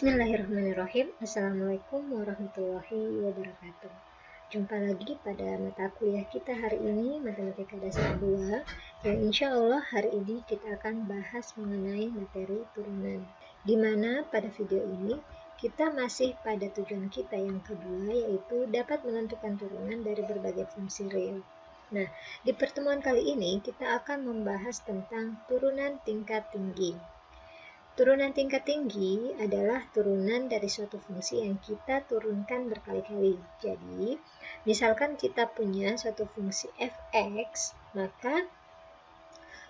Bismillahirrahmanirrahim. Assalamualaikum warahmatullahi wabarakatuh. Jumpa lagi pada mata kuliah kita hari ini, Matematika Dasar 2, yang insya Allah hari ini kita akan bahas mengenai materi turunan. Di mana pada video ini kita masih pada tujuan kita yang kedua, yaitu dapat menentukan turunan dari berbagai fungsi real. Nah, di pertemuan kali ini kita akan membahas tentang turunan tingkat tinggi. Turunan tingkat tinggi adalah turunan dari suatu fungsi yang kita turunkan berkali-kali. Jadi, misalkan kita punya suatu fungsi f(x), maka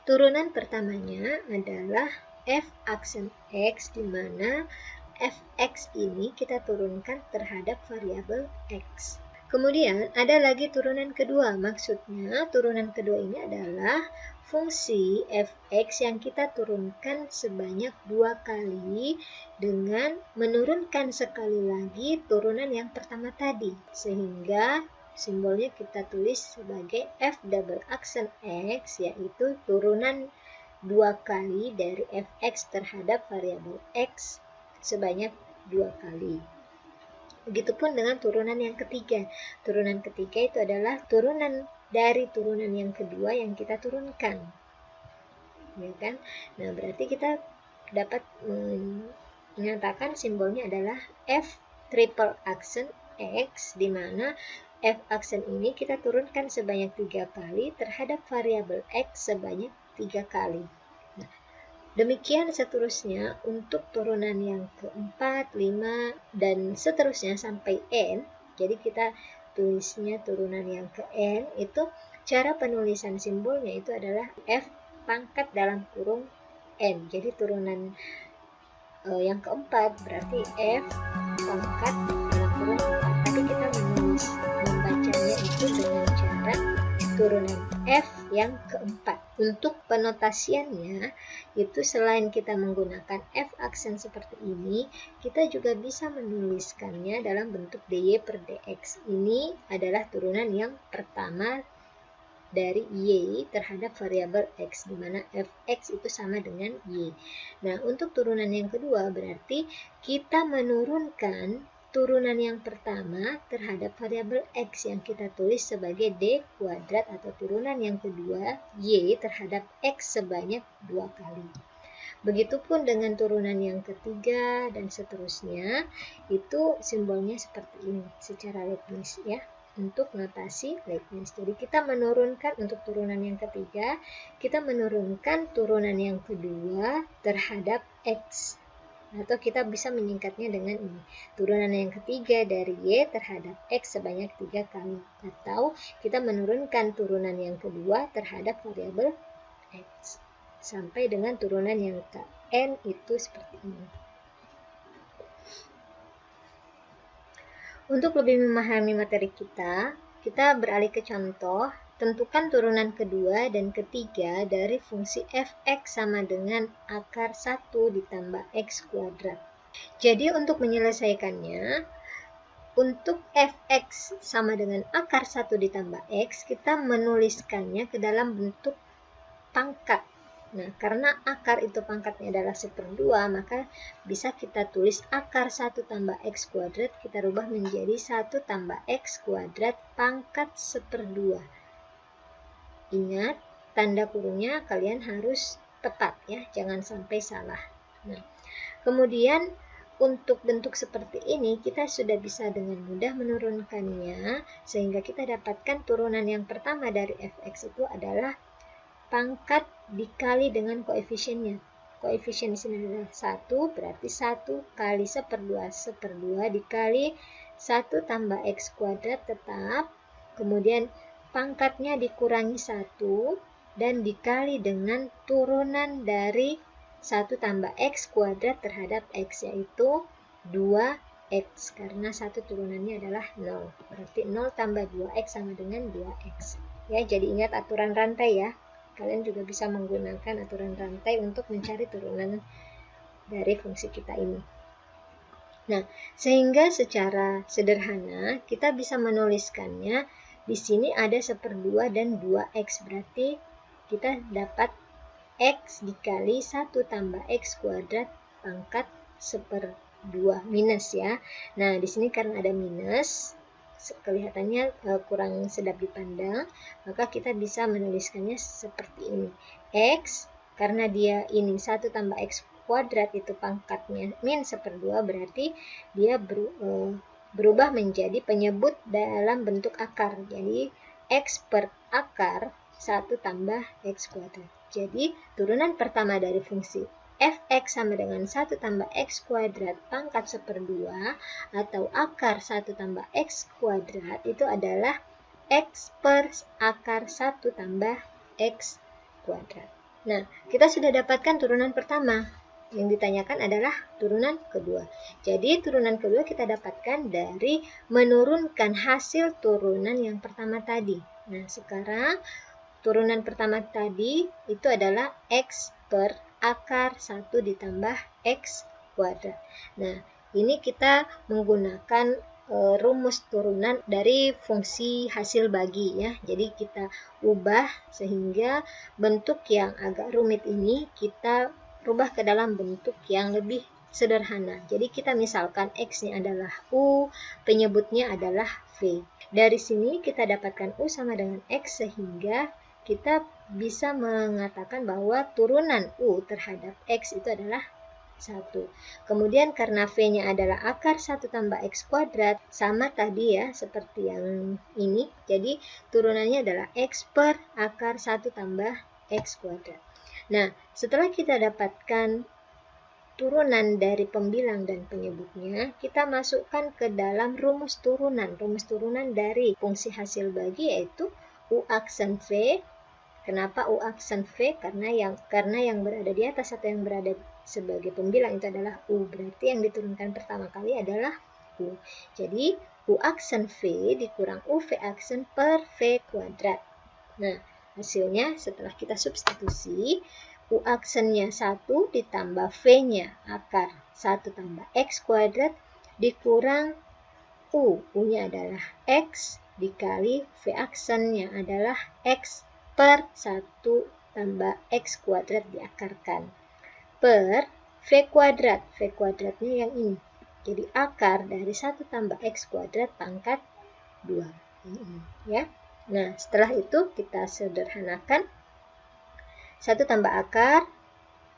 turunan pertamanya adalah f aksen x, di mana f(x) ini kita turunkan terhadap variabel x. Kemudian ada lagi turunan kedua, maksudnya turunan kedua ini adalah fungsi f(x) yang kita turunkan sebanyak 2 kali dengan menurunkan sekali lagi turunan yang pertama tadi, sehingga simbolnya kita tulis sebagai f double aksen x, yaitu turunan 2 kali dari f(x) terhadap variabel x sebanyak 2 kali. Begitupun dengan turunan yang ketiga. Turunan ketiga itu adalah turunan dari turunan yang kedua yang kita turunkan. Ya kan? Nah, berarti kita dapat menyatakan simbolnya adalah f triple aksen x, di mana f aksen ini kita turunkan sebanyak 3 kali terhadap variabel x sebanyak 3 kali. Nah, demikian seterusnya untuk turunan yang keempat, 5, dan seterusnya sampai n. Jadi kita tulisnya turunan yang ke n, itu cara penulisan simbolnya itu adalah f pangkat dalam kurung n. Jadi turunan yang keempat berarti f pangkat dalam kurung 4. Tapi kita membacanya itu dengan cara turunan f yang keempat. Untuk penotasiannya itu selain kita menggunakan f aksen seperti ini, kita juga bisa menuliskannya dalam bentuk dy per dx. Ini adalah turunan yang pertama dari y terhadap variabel x, di mana fx itu sama dengan y. Nah, untuk turunan yang kedua berarti kita menurunkan turunan yang pertama terhadap variabel x yang kita tulis sebagai d kuadrat, atau turunan yang kedua y terhadap x sebanyak 2 kali. Begitupun dengan turunan yang ketiga dan seterusnya, itu simbolnya seperti ini secara Leibniz ya. Untuk notasi Leibniz. Jadi kita menurunkan untuk turunan yang ketiga, kita menurunkan turunan yang kedua terhadap x. Atau kita bisa menyingkatnya dengan ini. Turunan yang ketiga dari y terhadap x sebanyak 3 kali. Atau kita menurunkan turunan yang kedua terhadap variabel x. Sampai dengan turunan yang ke n itu seperti ini. Untuk lebih memahami materi kita beralih ke contoh. Tentukan turunan kedua dan ketiga dari fungsi f(x) sama dengan akar 1 ditambah x kuadrat. Jadi untuk menyelesaikannya, untuk f(x) sama dengan akar 1 ditambah x, kita menuliskannya ke dalam bentuk pangkat. Nah, karena akar itu pangkatnya adalah 1/2, maka bisa kita tulis akar 1 tambah x kuadrat, kita rubah menjadi 1 tambah x kuadrat pangkat 1/2. Ingat, tanda kurungnya kalian harus tepat ya, jangan sampai salah. Nah, kemudian untuk bentuk seperti ini, kita sudah bisa dengan mudah menurunkannya, sehingga kita dapatkan turunan yang pertama dari fx itu adalah pangkat dikali dengan koefisiennya. Koefisien di sini adalah 1, berarti 1 kali 1/2 dikali 1 tambah x kuadrat tetap, kemudian pangkatnya dikurangi 1 dan dikali dengan turunan dari 1 tambah x kuadrat terhadap x, yaitu 2x, karena 1 turunannya adalah 0. Berarti 0 tambah 2x sama dengan 2x. Ya, jadi ingat aturan rantai ya. Kalian juga bisa menggunakan aturan rantai untuk mencari turunan dari fungsi kita ini. Nah, sehingga secara sederhana kita bisa menuliskannya. Di sini ada 1/2 dan 2x, berarti kita dapat x dikali 1 tambah x kuadrat pangkat 1/2. 2 minus ya. Nah, di sini karena ada minus, kelihatannya kurang sedap dipandang, maka kita bisa menuliskannya seperti ini. X, karena dia ini 1 tambah X kuadrat itu pangkatnya min 1/2, berarti dia berubah menjadi penyebut dalam bentuk akar. Jadi X per akar 1 tambah X kuadrat. Jadi turunan pertama dari fungsi fx sama dengan 1 tambah x kuadrat pangkat 1/2 atau akar 1 tambah x kuadrat itu adalah x per akar 1 tambah x kuadrat. Nah, kita sudah dapatkan turunan pertama. Yang ditanyakan adalah turunan kedua. Jadi turunan kedua kita dapatkan dari menurunkan hasil turunan yang pertama tadi. Nah, sekarang turunan pertama tadi itu adalah x per akar 1 ditambah x kuadrat. Nah, ini kita menggunakan rumus turunan dari fungsi hasil bagi ya. Jadi kita ubah sehingga bentuk yang agak rumit ini kita rubah ke dalam bentuk yang lebih sederhana. Jadi kita misalkan x-nya adalah U, penyebutnya adalah V. Dari sini kita dapatkan U sama dengan X sehingga kita bisa mengatakan bahwa turunan U terhadap X itu adalah 1. Kemudian karena V-nya adalah akar 1 tambah X kuadrat, sama tadi ya, seperti yang ini. Jadi turunannya adalah X per akar 1 tambah X kuadrat. Nah, setelah kita dapatkan turunan dari pembilang dan penyebutnya, kita masukkan ke dalam rumus turunan. Rumus turunan dari fungsi hasil bagi yaitu U aksen V. Kenapa U aksen V? Karena yang berada di atas atau yang berada sebagai pembilang itu adalah U. Berarti yang diturunkan pertama kali adalah U. Jadi U aksen V dikurang UV aksen per V kuadrat. Nah, hasilnya setelah kita substitusi, U aksennya 1 ditambah V-nya akar 1 tambah X kuadrat dikurang U. U-nya adalah X dikali V aksennya adalah X per 1 tambah X kuadrat diakarkan per V kuadrat. V kuadratnya yang ini. Jadi akar dari 1 tambah X kuadrat pangkat 2. Ya. Nah, setelah itu kita sederhanakan. 1 tambah akar,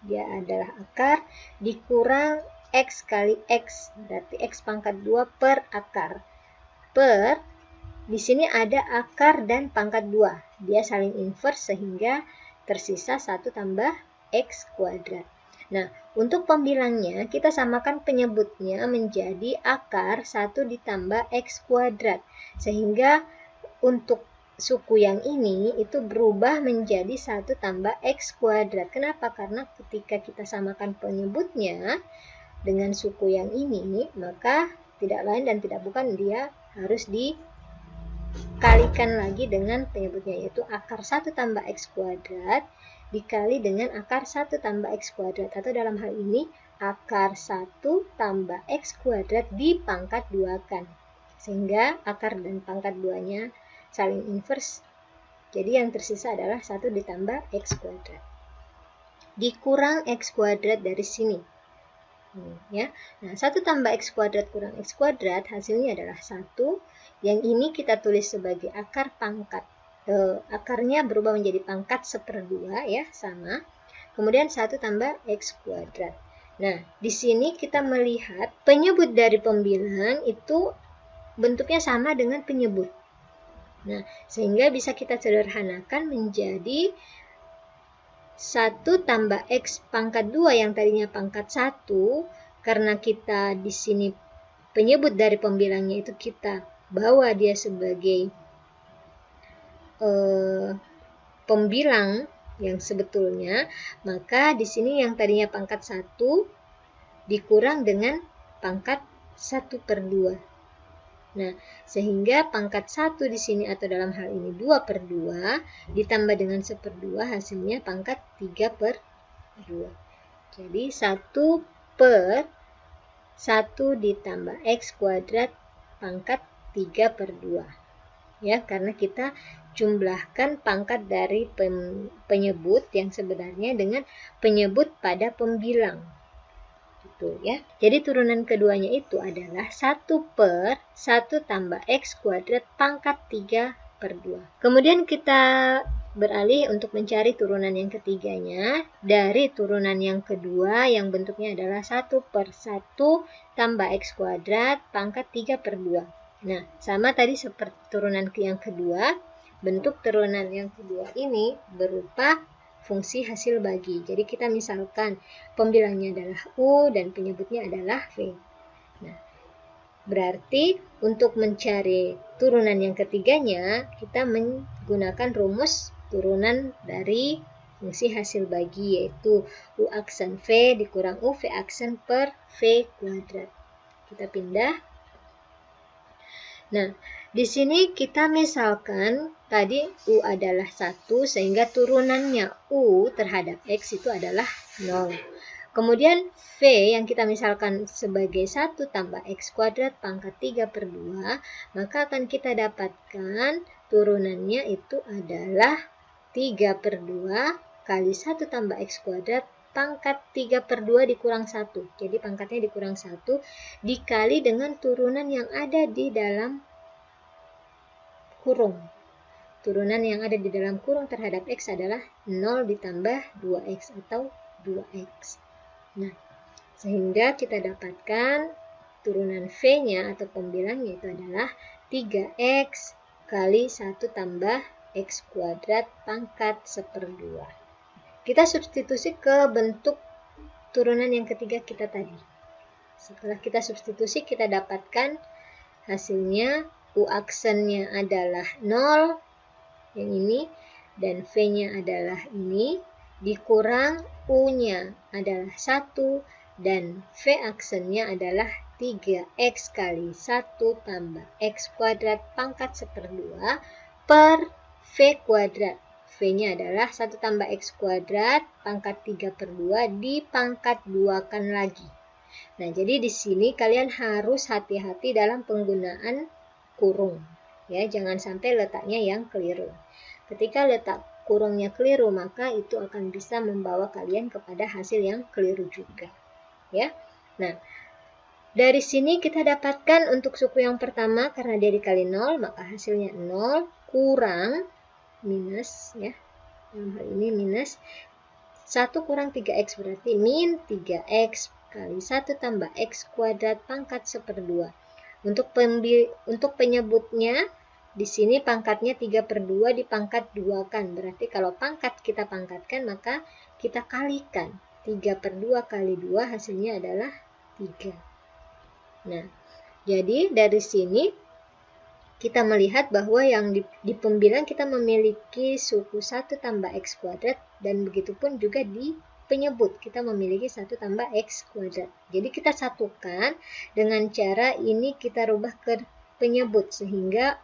dia adalah akar, dikurang X kali X, berarti X pangkat 2 per akar. Per, di sini ada akar dan pangkat 2. Dia saling inverse sehingga tersisa 1 tambah X kuadrat. Nah, untuk pembilangnya kita samakan penyebutnya menjadi akar 1 ditambah X kuadrat. Sehingga untuk suku yang ini itu berubah menjadi 1 tambah X kuadrat. Kenapa? Karena ketika kita samakan penyebutnya dengan suku yang ini, maka tidak lain dan tidak bukan dia harus dikalikan lagi dengan penyebutnya, yaitu akar 1 tambah X kuadrat dikali dengan akar 1 tambah X kuadrat, atau dalam hal ini akar 1 tambah X kuadrat dipangkat 2-kan. Sehingga akar dan pangkat 2-nya saling inverse. Jadi yang tersisa adalah 1 ditambah X kuadrat. Dikurang X kuadrat dari sini. Ya. Nah, 1 tambah X kuadrat kurang X kuadrat hasilnya adalah 1. Yang ini kita tulis sebagai akar pangkat. Akarnya berubah menjadi pangkat 1/2 ya, sama. Kemudian 1 tambah X kuadrat. Nah, di sini kita melihat penyebut dari pembilang itu bentuknya sama dengan penyebut. Nah, sehingga bisa kita sederhanakan menjadi 1 tambah X pangkat 2 yang tadinya pangkat 1, karena kita di sini penyebut dari pembilangnya itu kita bawa dia sebagai pembilang yang sebetulnya, maka di sini yang tadinya pangkat 1 dikurang dengan pangkat 1/2. Nah, sehingga pangkat 1 di sini atau dalam hal ini 2/2 ditambah dengan 1/2 hasilnya pangkat 3/2. Jadi 1 per 1 ditambah X kuadrat pangkat 3/2. Ya, karena kita jumlahkan pangkat dari penyebut yang sebenarnya dengan penyebut pada pembilang. itu ya. Jadi turunan keduanya itu adalah 1 per 1 tambah X kuadrat pangkat 3 per 2. Kemudian kita beralih untuk mencari turunan yang ketiganya dari turunan yang kedua yang bentuknya adalah 1 per 1 tambah X kuadrat pangkat 3 per 2. Nah, sama tadi seperti turunan yang kedua, bentuk turunan yang kedua ini berupa fungsi hasil bagi. Jadi kita misalkan pembilangnya adalah U dan penyebutnya adalah V. Nah, berarti untuk mencari turunan yang ketiganya, kita menggunakan rumus turunan dari fungsi hasil bagi, yaitu U aksen V dikurang U V aksen per V kuadrat. Kita pindah. Nah, di sini kita misalkan tadi U adalah 1 sehingga turunannya U terhadap X itu adalah 0. Kemudian V yang kita misalkan sebagai 1 tambah X kuadrat pangkat 3 per 2, maka akan kita dapatkan turunannya itu adalah 3 per 2 kali 1 tambah X kuadrat pangkat 3 per 2 dikurang 1. Jadi pangkatnya dikurang 1 dikali dengan turunan yang ada di dalam kurung. Turunan yang ada di dalam kurung terhadap X adalah 0 ditambah 2X atau 2X. Nah, sehingga kita dapatkan turunan V-nya atau pembilangnya itu adalah 3X kali 1 tambah X kuadrat pangkat 1/2. Kita substitusi ke bentuk turunan yang ketiga kita tadi. Setelah kita substitusi, kita dapatkan hasilnya U aksennya adalah 0, yang ini, dan V-nya adalah ini, dikurang U-nya adalah 1, dan V aksennya adalah 3X kali 1 tambah X kuadrat pangkat 1/2 per V kuadrat. V-nya adalah 1 tambah X kuadrat pangkat 3 per 2 dipangkat 2-kan lagi. Nah, jadi di sini kalian harus hati-hati dalam penggunaan kurung. Ya, jangan sampai letaknya yang keliru. Ketika letak kurungnya keliru, maka itu akan bisa membawa kalian kepada hasil yang keliru juga. Ya. Nah, dari sini kita dapatkan untuk suku yang pertama, karena dia dikali 0, maka hasilnya 0 kurang minus, ya, dalam hal ini minus 1 kurang 3X berarti min 3X kali 1 tambah X kuadrat pangkat 1/2. Untuk penyebutnya, di sini pangkatnya 3 per 2 dipangkat 2 kan. Berarti kalau pangkat kita pangkatkan, maka kita kalikan. 3 per 2 kali 2 hasilnya adalah 3. Nah, jadi dari sini kita melihat bahwa yang di pembilang kita memiliki suku 1 tambah X kuadrat, dan begitupun juga di penyebut kita memiliki 1 tambah X kuadrat. Jadi kita satukan dengan cara ini, kita rubah ke penyebut, sehingga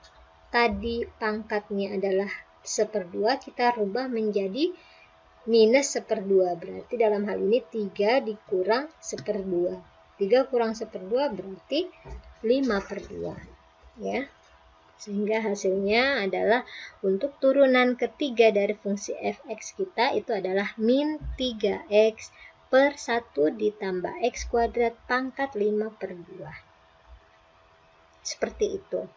tadi pangkatnya adalah 1/2, kita rubah menjadi minus 1/2. Berarti dalam hal ini 3 dikurang 1/2. 3 kurang 1/2 berarti 5/2. Ya. Sehingga hasilnya adalah untuk turunan ketiga dari fungsi fx kita itu adalah min 3x per 1 ditambah x kuadrat pangkat 5/2. Seperti itu.